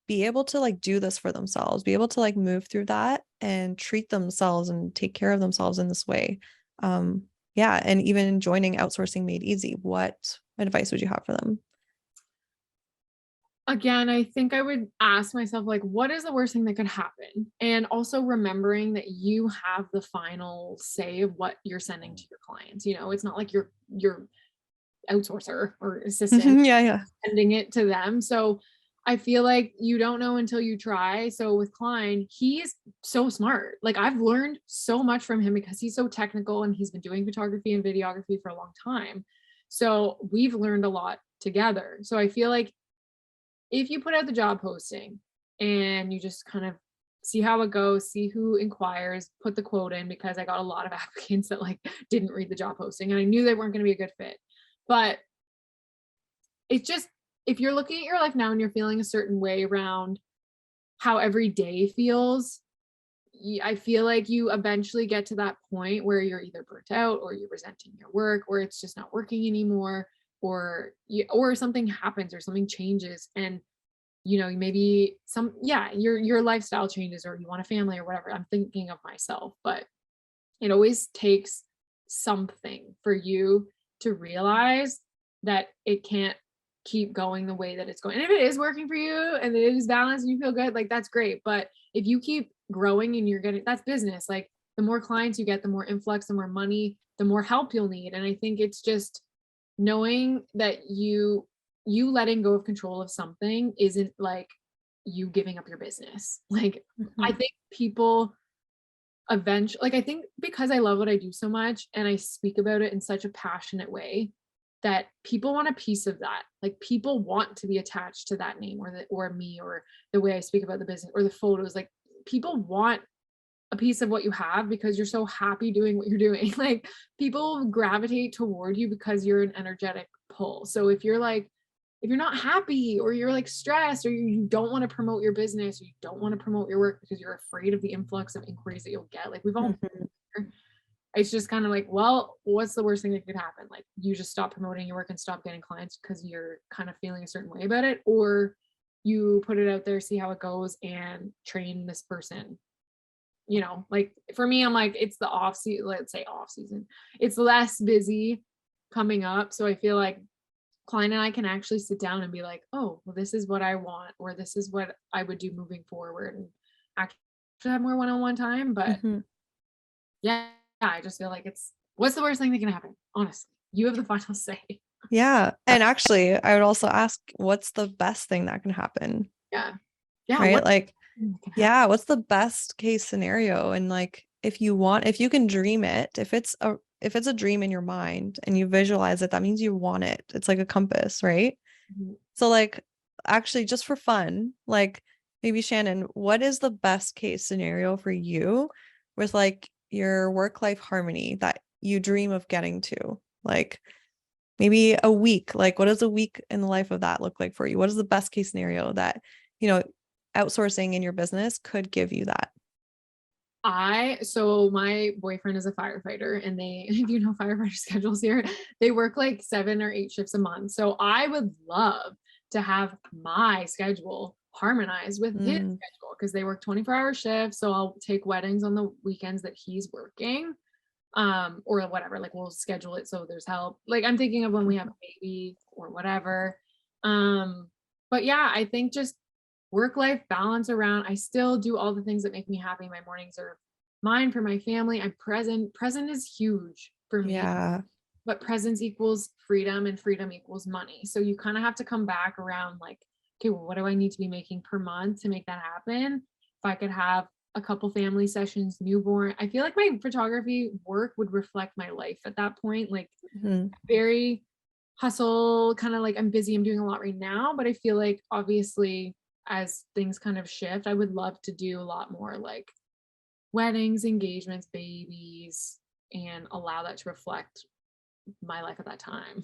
be able to like do this for themselves, be able to like move through that and treat themselves and take care of themselves in this way? Um, yeah, and even joining Outsourcing Made Easy, what advice would you have for them? Again, I think I would ask myself, like, what is the worst thing that could happen? And also remembering that you have the final say of what you're sending to your clients. It's not like your outsourcer or assistant Yeah, yeah. sending it to them. So I feel like you don't know until you try. So with Klein, he's so smart. Like I've learned so much from him because he's so technical and he's been doing photography and videography for a long time. So we've learned a lot together. So I feel like if you put out the job posting and you just kind of see how it goes, see who inquires, put the quote in, because I got a lot of applicants that like didn't read the job posting and I knew they weren't going to be a good fit. But it's just, if you're looking at your life now and you're feeling a certain way around how every day feels, I feel like you eventually get to that point where you're either burnt out or you're resenting your work or it's just not working anymore, or something happens or something changes, and maybe your lifestyle changes or you want a family or whatever. I'm thinking of myself, but it always takes something for you to realize that it can't keep going the way that it's going. And if it is working for you and it is balanced and you feel good, like that's great. But if you keep growing and you're getting, that's business. Like the more clients you get, the more influx, the more money, the more help you'll need. And I think it's just knowing that you letting go of control of something isn't like you giving up your business. Like I Mhm. think people eventually, like I think because I love what I do so much and I speak about it in such a passionate way, that people want a piece of that. Like people want to be attached to that name or me or the way I speak about the business or the photos. Like people want a piece of what you have because you're so happy doing what you're doing. Like people gravitate toward you because you're an energetic, pull. So if you're not happy, or you're like stressed, or you don't want to promote your business, or you don't want to promote your work because you're afraid of the influx of inquiries that you'll get, like we've all, it's just kind of like, well, what's the worst thing that could happen? Like you just stop promoting your work and stop getting clients because you're kind of feeling a certain way about it, or you put it out there, see how it goes, and train this person. Like for me, I'm like, it's the off season, let's say off season, it's less busy coming up. So I feel like client and I can actually sit down and be like, oh, well, this is what I want, or this is what I would do moving forward, and actually have more one-on-one time. But yeah, I just feel like what's the worst thing that can happen? Honestly, you have the final say. Yeah. And actually, I would also ask, what's the best thing that can happen? Yeah. Yeah. Right. Like, yeah, what's the best case scenario? And like, if you can dream it, if it's a dream in your mind and you visualize it, that means you want it. It's like a compass, right? So like, actually, just for fun, like maybe Shannon, what is the best case scenario for you with like your work-life harmony that you dream of getting to? Like maybe a week, like what does a week in the life of that look like for you? What is the best case scenario that, outsourcing in your business could give you that? So my boyfriend is a firefighter, and if you know firefighter schedules here, they work like 7 or 8 shifts a month. So I would love to have my schedule harmonized with his schedule, because they work 24-hour shifts. So I'll take weddings on the weekends that he's working, or whatever, like we'll schedule it so there's help. Like I'm thinking of when we have a baby or whatever. But yeah, I think just work-life balance around, I still do all the things that make me happy. My mornings are mine for my family. I'm present. Present is huge for me. Yeah. But presence equals freedom, and freedom equals money. So you kind of have to come back around like, okay, well, what do I need to be making per month to make that happen? If I could have a couple family sessions, newborn, I feel like my photography work would reflect my life at that point. Like very hustle, kind of like I'm busy, I'm doing a lot right now, but I feel like obviously as things kind of shift, I would love to do a lot more like weddings, engagements, babies, and allow that to reflect my life at that time.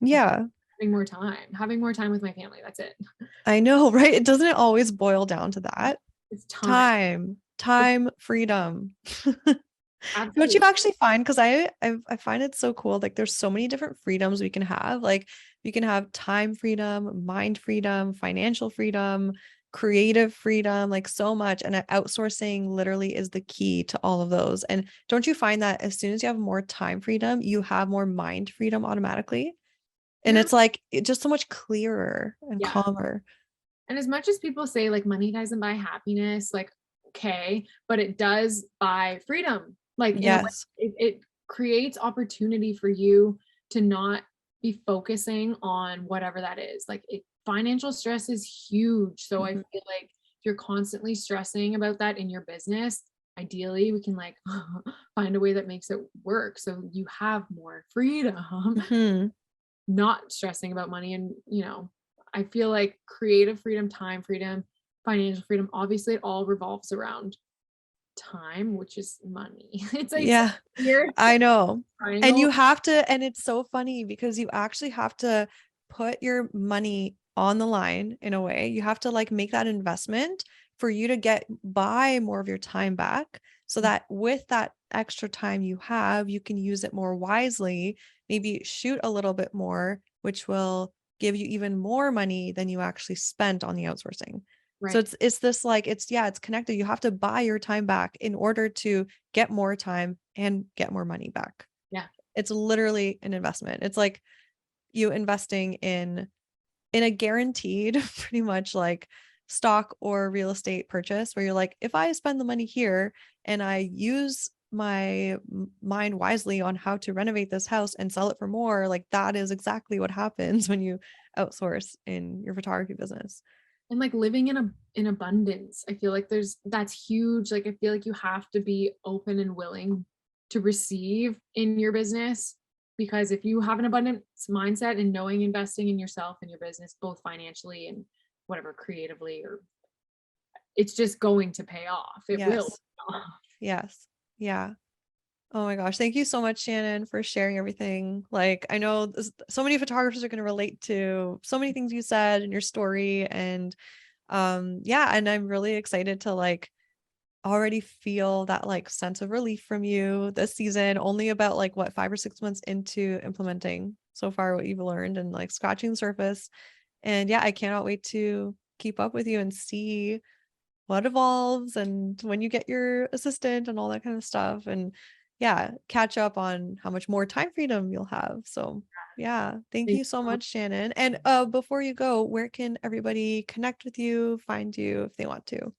Yeah. Having more time with my family. That's it. I know, right? It doesn't always boil down to that. It's time. Freedom. Absolutely. Don't you actually find, because I find it so cool, like there's so many different freedoms we can have. Like we can have time freedom, mind freedom, financial freedom, creative freedom, like so much. And outsourcing literally is the key to all of those. And don't you find that as soon as you have more time freedom, you have more mind freedom automatically? And it's like it's just so much clearer and calmer. And as much as people say like money doesn't buy happiness, like, okay, but it does buy freedom. Like, yes, it creates opportunity for you to not be focusing on whatever that is. Like financial stress is huge. So I feel like if you're constantly stressing about that in your business, ideally we can like find a way that makes it work. So you have more freedom, not stressing about money. And, I feel like creative freedom, time freedom, financial freedom, obviously it all revolves around time, which is money. It's like, yeah, I know. triangle. And you have to, and it's so funny because you actually have to put your money on the line in a way. You have to like make that investment for you to buy more of your time back, so that with that extra time you have, you can use it more wisely, maybe shoot a little bit more, which will give you even more money than you actually spent on the outsourcing. Right. So it's this like, it's connected. You have to buy your time back in order to get more time and get more money back. Yeah. It's literally an investment. It's like you investing in a guaranteed pretty much like stock or real estate purchase, where you're like, if I spend the money here and I use my mind wisely on how to renovate this house and sell it for more, like that is exactly what happens when you outsource in your photography business. And like living in abundance, I feel like that's huge. Like I feel like you have to be open and willing to receive in your business, because if you have an abundance mindset and knowing investing in yourself and your business, both financially and whatever creatively, or it's just going to pay off. It will Yes. Yes. Yeah. Oh my gosh. Thank you so much, Shannon, for sharing everything. Like, I know so many photographers are going to relate to so many things you said in your story. And yeah, and I'm really excited to like already feel that like sense of relief from you this season, only about like what 5 or 6 months into implementing so far what you've learned and like scratching the surface. And yeah, I cannot wait to keep up with you and see what evolves and when you get your assistant and all that kind of stuff. And yeah, catch up on how much more time freedom you'll have. So yeah, thank you so much, Shannon. And before you go, where can everybody connect with you, find you if they want to?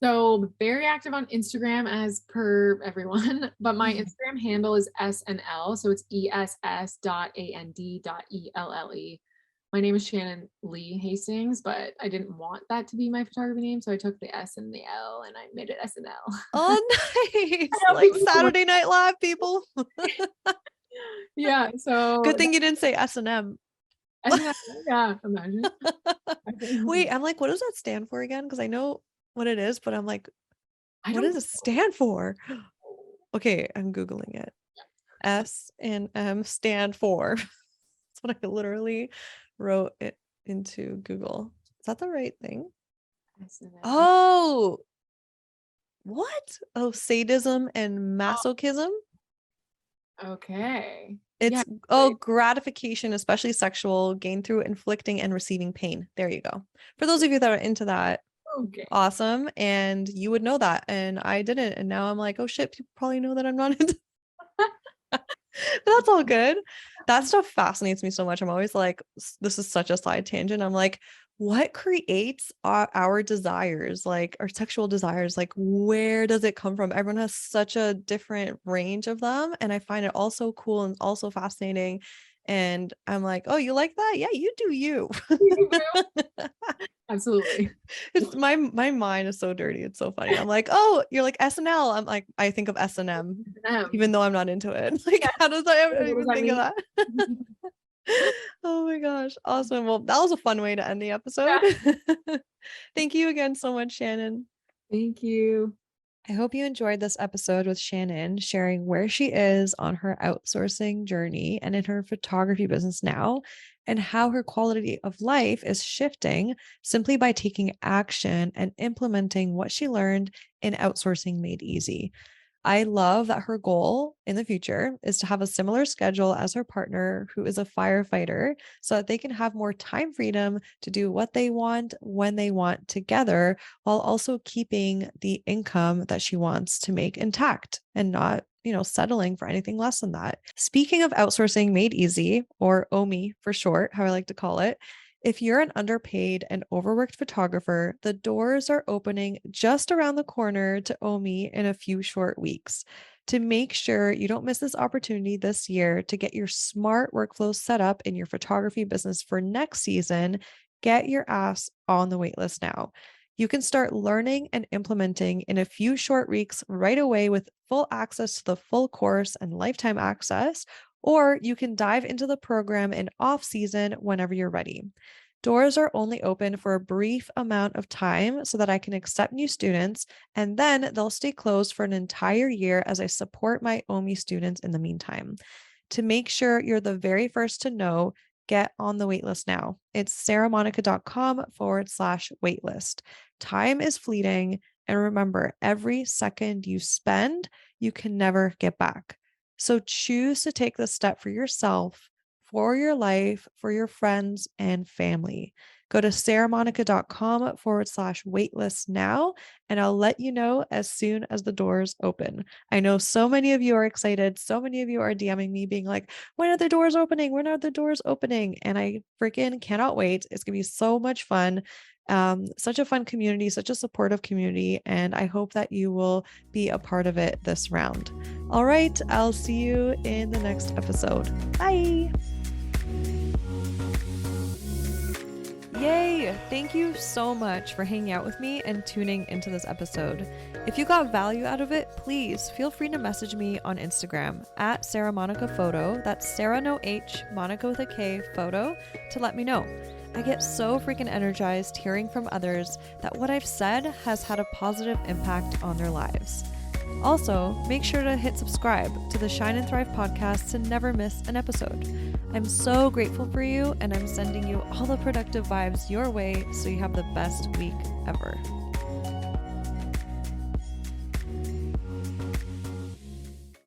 So very active on Instagram as per everyone, but my Instagram handle is SNL. So it's ESS.AND.ELLE. My name is Shannon Lee Hastings, but I didn't want that to be my photography name. So I took the S and the L and I made it SNL. Oh, nice. Like Saturday Night Live, people. Yeah. So Good thing you didn't say S&M. SNL, yeah, imagine. Wait, I'm like, what does that stand for again? Because I know what it is, but I'm like, I what don't does it stand for? Okay, I'm Googling it. S and M stand for. That's what I literally wrote it into Google. Is that the right thing? SNL. Oh, what? Oh, sadism and masochism. Okay. Yeah. It's oh, gratification, especially sexual, gained through inflicting and receiving pain. There you go. For those of you that are into that, Okay. awesome. And you would know that. And I didn't. And now I'm like, oh shit, people probably know that I'm not into but that's all good. That stuff fascinates me so much. I'm always like, this is such a side tangent. I'm like, what creates our desires, like our sexual desires? Like, where does it come from? Everyone has such a different range of them. And I find it also cool and also fascinating. And I'm like, oh, you like that? Yeah, you do you. Absolutely. It's my mind is so dirty. It's so funny. I'm like, oh, you're like SNL. I'm like, I think of S&M, even though I'm not into it. Like, how does I ever What does even that think of mean? that? Oh my gosh. Awesome. Well, that was a fun way to end the episode. Yeah. Thank you again so much, Shannon. Thank you. I hope you enjoyed this episode with Shannon sharing where she is on her outsourcing journey and in her photography business now, and how her quality of life is shifting simply by taking action and implementing what she learned in Outsourcing Made Easy. I love that her goal in the future is to have a similar schedule as her partner, who is a firefighter, so that they can have more time freedom to do what they want when they want together, while also keeping the income that she wants to make intact and not, settling for anything less than that. Speaking of outsourcing made easy, or OMI for short, how I like to call it, if you're an underpaid and overworked photographer, the doors are opening just around the corner to OMI in a few short weeks. To make sure you don't miss this opportunity this year to get your smart workflows set up in your photography business for next season, get your ass on the waitlist now. You can start learning and implementing in a few short weeks right away with full access to the full course and lifetime access, or you can dive into the program in off season whenever you're ready. Doors are only open for a brief amount of time so that I can accept new students, and then they'll stay closed for an entire year as I support my OMI students in the meantime. To make sure you're the very first to know, get on the waitlist now. It's sarahmonica.com/waitlist. Time is fleeting. And remember, every second you spend, you can never get back. So choose to take this step for yourself, for your life, for your friends and family. Go to sarahmonica.com/waitlist now, and I'll let you know as soon as the doors open. I know so many of you are excited. So many of you are DMing me being like, when are the doors opening? When are the doors opening? And I freaking cannot wait. It's going to be so much fun. Such a fun community, such a supportive community. And I hope that you will be a part of it this round. All right. I'll see you in the next episode. Bye. Yay! Thank you so much for hanging out with me and tuning into this episode. If you got value out of it, please feel free to message me on Instagram at Sarah Monica Photo. That's Sarah no H, Monica with a K photo, to let me know. I get so freaking energized hearing from others that what I've said has had a positive impact on their lives. Also, make sure to hit subscribe to the Shine and Thrive podcast to never miss an episode. I'm so grateful for you, and I'm sending you all the productive vibes your way so you have the best week ever.